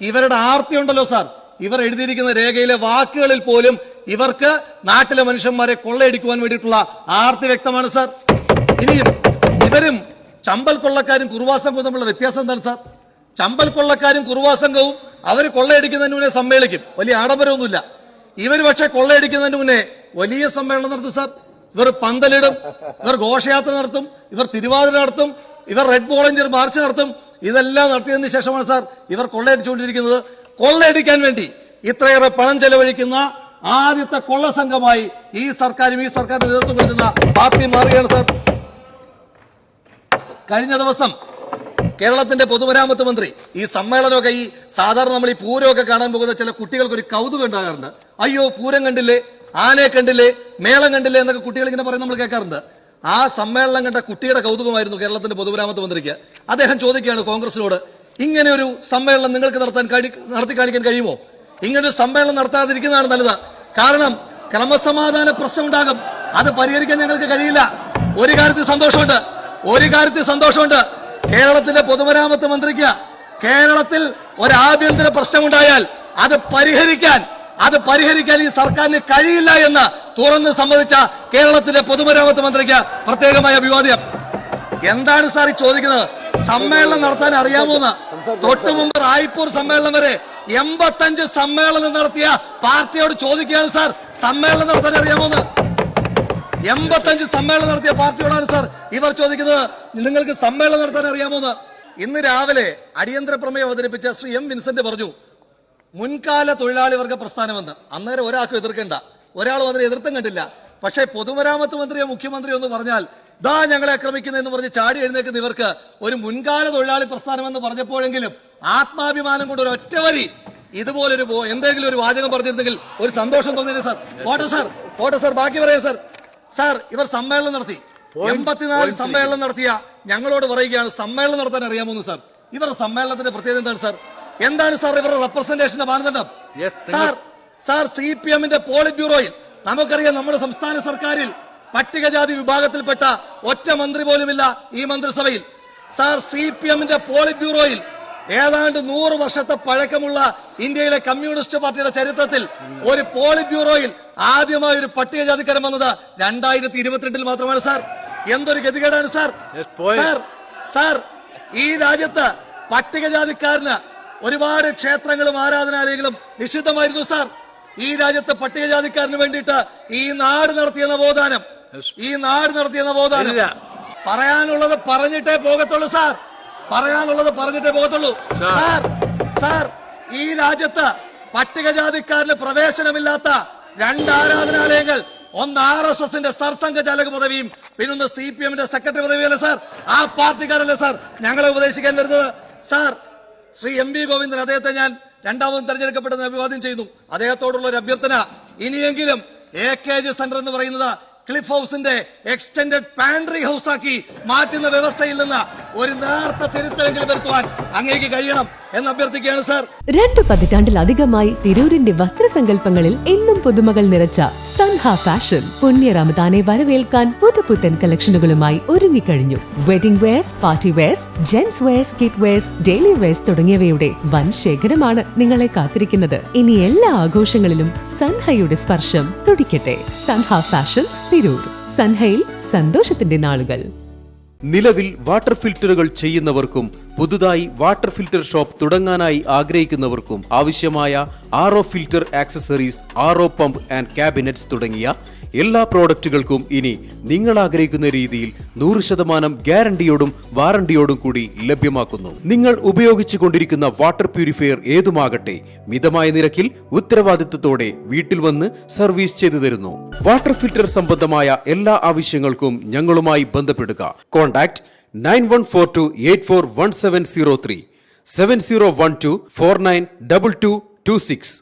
ഇവരുടെ ആർത്തി ഉണ്ടല്ലോ സാർ, ഇവർ എഴുതിയിരിക്കുന്ന രേഖയിലെ വാക്കുകളിൽ പോലും ഇവർക്ക് നാട്ടിലെ മനുഷ്യന്മാരെ കൊള്ളയടിക്കുവാൻ വേണ്ടിയിട്ടുള്ള ആർത്തി വ്യക്തമാണ് സാർ. ഇനിയും ഇവരും ചമ്പൽ കൊള്ളക്കാരും കുറുവാ സംഘവും തമ്മിലുള്ള വ്യത്യാസം എന്താണ് സാർ? ചമ്പൽ കൊള്ളക്കാരും കുറുവാ സംഘവും അവർ കൊള്ളയടിക്കുന്നതിന് മുന്നേ സമ്മേളിക്കും, വലിയ ആഡംബരമൊന്നുമില്ല. ഇവർ പക്ഷെ കൊള്ളയടിക്കുന്നതിന് മുന്നേ വലിയ സമ്മേളനം നടത്തും സാർ. ഇവർ പന്തലിടും, ഇവർ ഘോഷയാത്ര നടത്തും, ഇവർ തിരുവാതിര നടത്തും, ഇവർ റെഡ് വോളണ്ടിയർ മാർച്ച് നടത്തും. ഇതെല്ലാം നടത്തിയതിനു ശേഷമാണ് സാർ ഇവർ കൊള്ളയടിച്ചുകൊണ്ടിരിക്കുന്നത്. കൊള്ളയടിക്കാൻ വേണ്ടി ഇത്രയേറെ പണം ചെലവഴിക്കുന്ന ആദ്യത്തെ കൊള്ള സംഘമായി ഈ സർക്കാരും ഈ സർക്കാരിന് നേതൃത്വം കൊടുക്കുന്ന പാർട്ടി മാറുകയാണ് സാർ. കഴിഞ്ഞ ദിവസം കേരളത്തിന്റെ പൊതുമരാമത്ത് മന്ത്രി ഈ സമ്മേളനമൊക്കെ ഈ സാധാരണ നമ്മൾ ഈ പൂരമൊക്കെ കാണാൻ പോകുന്ന ചില കുട്ടികൾക്ക് ഒരു കൗതുകം ഉണ്ടാകാറുണ്ട്. അയ്യോ പൂരം കണ്ടില്ലേ, ആനയെ കണ്ടില്ലേ, മേളം കണ്ടില്ലേ എന്നൊക്കെ കുട്ടികൾ ഇങ്ങനെ പറയുന്നത് നമ്മൾ കേൾക്കാറുണ്ട്. ആ സമ്മേളനം കണ്ട കുട്ടിയുടെ കൗതുകമായിരുന്നു കേരളത്തിന്റെ പൊതുമരാമത്ത് മന്ത്രിക്ക്. അദ്ദേഹം ചോദിക്കുകയാണ് കോൺഗ്രസിനോട്, ഇങ്ങനെ ഒരു സമ്മേളനം നിങ്ങൾക്ക് നടത്തി കാണിക്കാൻ കഴിയുമോ? ഇങ്ങനൊരു സമ്മേളനം നടത്താതിരിക്കുന്നതാണ് നല്ലത്. കാരണം ക്രമസമാധാന പ്രശ്നം ഉണ്ടാകും, അത് പരിഹരിക്കാൻ ഞങ്ങൾക്ക് കഴിയില്ല. ഒരു കാര്യത്തിൽ സന്തോഷമുണ്ട്, കേരളത്തിന്റെ പൊതുമരാമത്ത് മന്ത്രിക്ക് കേരളത്തിൽ ഒരു ആഭ്യന്തര പ്രശ്നമുണ്ടായാൽ അത് പരിഹരിക്കാൻ ഈ സർക്കാരിന് കഴിയില്ല എന്ന് തുറന്ന് സമ്മതിച്ച കേരളത്തിന്റെ പൊതുമരാമത്ത് മന്ത്രിക്ക് പ്രത്യേകമായ അഭിവാദ്യം. എന്താണ് സാർ ഈ ചോദിക്കുന്നത്? സമ്മേളനം നടത്താൻ അറിയാമോന്ന്? തൊട്ടു മുമ്പ് റായ്പൂർ സമ്മേളനം വരെ 85 സമ്മേളനം നടത്തിയ പാർട്ടിയോട് ചോദിക്കുകയാണ് സാർ, സമ്മേളനം നടത്താൻ അറിയാമോന്ന്? 85 സമ്മേളനം നടത്തിയ പാർട്ടിയോടാണ് സാർ ഇവർ ചോദിക്കുന്നത്, നിങ്ങൾക്ക് സമ്മേളനം നടത്താൻ അറിയാമോന്ന്? ഇന്ന് രാവിലെ അടിയന്തര പ്രമേയം അവതരിപ്പിച്ച ശ്രീ എം വിൻസെന്റ് പറഞ്ഞു, മുൻകാല തൊഴിലാളി വർഗ പ്രസ്ഥാനമെന്ന്. അന്നേരം ഒരാൾക്കും എതിർക്കണ്ട, ഒരാളും അതിനെ എതിർത്തും കണ്ടില്ല. പക്ഷേ പൊതുമരാമത്ത് മന്ത്രിയോ മുഖ്യമന്ത്രിയോ എന്ന് പറഞ്ഞാൽ ദാ ഞങ്ങളെ ആക്രമിക്കുന്നതെന്ന് പറഞ്ഞ് ചാടി എഴുന്നേക്കുന്ന ഇവർക്ക് ഒരു മുൻകാല തൊഴിലാളി പ്രസ്ഥാനമെന്ന് പറഞ്ഞപ്പോഴെങ്കിലും ആത്മാഭിമാനം കൊണ്ട് ഒരു ഒറ്റ വരി ഇതുപോലൊരു എന്തെങ്കിലും ഒരു വാചകം പറഞ്ഞിരുന്നെങ്കിൽ ഒരു സന്തോഷം തോന്നിയത് സാർ. പോട്ടെ സാർ, ബാക്കി പറയാം സാർ. സാർ ഇവർ സമ്മേളനം നടത്തി, 84 സമ്മേളനം നടത്തിയ ഞങ്ങളോട് പറയുകയാണ് സമ്മേളനം നടത്താൻ അറിയാമോന്ന് സാർ. ഇവരുടെ സമ്മേളനത്തിന്റെ പ്രത്യേകത എന്താണ് സാർ? എന്താണ് സാർ ഇവരുടെ റെപ്രസെന്റേഷന്റെ മാനദണ്ഡം? സാർ CPM-ന്റെ പോളിറ്റ് ബ്യൂറോയിൽ നമുക്കറിയാം, നമ്മുടെ സംസ്ഥാന സർക്കാരിൽ പട്ടികജാതി വിഭാഗത്തിൽപ്പെട്ട ഒറ്റ മന്ത്രി പോലുമില്ല ഈ മന്ത്രിസഭയിൽ. സാർ CPM-ന്റെ പോളിറ്റ് ബ്യൂറോയിൽ ഏതാണ്ട് 100 വർഷത്തെ പഴക്കമുള്ള ഇന്ത്യയിലെ കമ്മ്യൂണിസ്റ്റ് പാർട്ടിയുടെ ചരിത്രത്തിൽ ഒരു പോളിറ്റ് ബ്യൂറോയിൽ ആദ്യമായി ഒരു പട്ടികജാതിക്കാരൻ വന്നത് 2022 മാത്രമാണ് സാർ. എന്തൊരു ഗതികേടാണ് സാർ. സാർ ഈ രാജ്യത്ത് പട്ടികജാതിക്കാരന് ഒരുപാട് ക്ഷേത്രങ്ങളും ആരാധനാലയങ്ങളും നിഷിദ്ധമായിരുന്നു സാർ. ഈ രാജ്യത്ത് പട്ടികജാതിക്കാരന് വേണ്ടിയിട്ട് ഈ നാട് നടത്തിയ നവോത്ഥാനം പറയാനുള്ളത് പറഞ്ഞിട്ടേ പോകത്തുള്ളൂ സാർ. സാർ ഈ രാജ്യത്ത് പട്ടികജാതിക്കാരന് പ്രവേശനമില്ലാത്ത 2 ആരാധനാലയങ്ങൾ, ഒന്ന് RSSന്റെ സർസംഘചാലക പദവിയും പിന്നൊന്ന് CPM-ന്റെ സെക്രട്ടറി പദവിയല്ലേ സാർ? ആ പാർട്ടിക്കാരല്ലേ സാർ ഞങ്ങളെ ഉപദേശിക്കാൻ വരുന്നത്? സാർ ശ്രീ MV ഗോവിന്ദൻ, അദ്ദേഹത്തെ ഞാൻ രണ്ടാമതും തെരഞ്ഞെടുക്കപ്പെട്ടെന്ന് അഭിവാദ്യം ചെയ്യുന്നു. അദ്ദേഹത്തോടുള്ള ഒരു അഭ്യർത്ഥന, ഇനിയെങ്കിലും AKG സെന്റർ എന്ന് പറയുന്നത് ക്ലിഫ് ഹൗസിന്റെ എക്സ്റ്റൻഡഡ് പാൻട്രി ഹൗസ് ആക്കി മാറ്റുന്ന വ്യവസ്ഥയിൽ നിന്ന് ഒരു നേർത്ത തിരുത്തലെങ്കിലും വരുത്തുവാൻ അങ്ങേക്ക് കഴിയണം എന്ന് അഭ്യർത്ഥിക്കുകയാണ് സാർ. 2 പതിറ്റാണ്ടിലധികമായി തിരൂരിന്റെ വസ്ത്രസങ്കല്പങ്ങളിൽ എന്നും പുതുമകൾ നിറച്ച സൻഹ ഫാഷൻ പുണ്യ റമദാനെ വരവേൽക്കാൻ പുതുപുത്തൻ കളക്ഷനുകളുമായി ഒരുങ്ങിക്കഴിഞ്ഞു. Wedding wears, party wears, gents wears, kid wears, daily wears തുടങ്ങിയവയുടെ വൻ ശേഖരമാണ് നിങ്ങളെ കാത്തിരിക്കുന്നത്. ഇനി എല്ലാ ആഘോഷങ്ങളിലും സൻഹയുടെ സ്പർശം തുടിക്കട്ടെ. സൻഹ ഫാഷൻസ്, തിരൂർ. സൻഹയിൽ സന്തോഷത്തിന്റെ നാളുകൾ. നിലവിൽ വാട്ടർ ഫിൽറ്ററുകൾ ചെയ്യുന്നവർക്കും പുതുതായി വാട്ടർ ഫിൽറ്റർ ഷോപ്പ് തുടങ്ങാനായി ആഗ്രഹിക്കുന്നവർക്കും ആവശ്യമായ RO filter accessories, RO pump and cabinets തുടങ്ങിയ എല്ലാ പ്രോഡക്റ്റുകൾക്കും ഇനി നിങ്ങൾ ആഗ്രഹിക്കുന്ന രീതിയിൽ 100% ഗ്യാരണ്ടിയോടും വാറണ്ടിയോടും കൂടി ലഭ്യമാക്കുന്നു. നിങ്ങൾ ഉപയോഗിച്ചു കൊണ്ടിരിക്കുന്ന വാട്ടർ പ്യൂരിഫയർ ഏതുമാകട്ടെ, മിതമായ നിരക്കിൽ ഉത്തരവാദിത്തത്തോടെ വീട്ടിൽ വന്ന് സർവീസ് ചെയ്തു തരുന്നു. വാട്ടർ ഫിൽറ്റർ സംബന്ധമായ എല്ലാ ആവശ്യങ്ങൾക്കും ഞങ്ങളുമായി ബന്ധപ്പെടുക. കോൺടാക്ട് 9142841703 7012492226.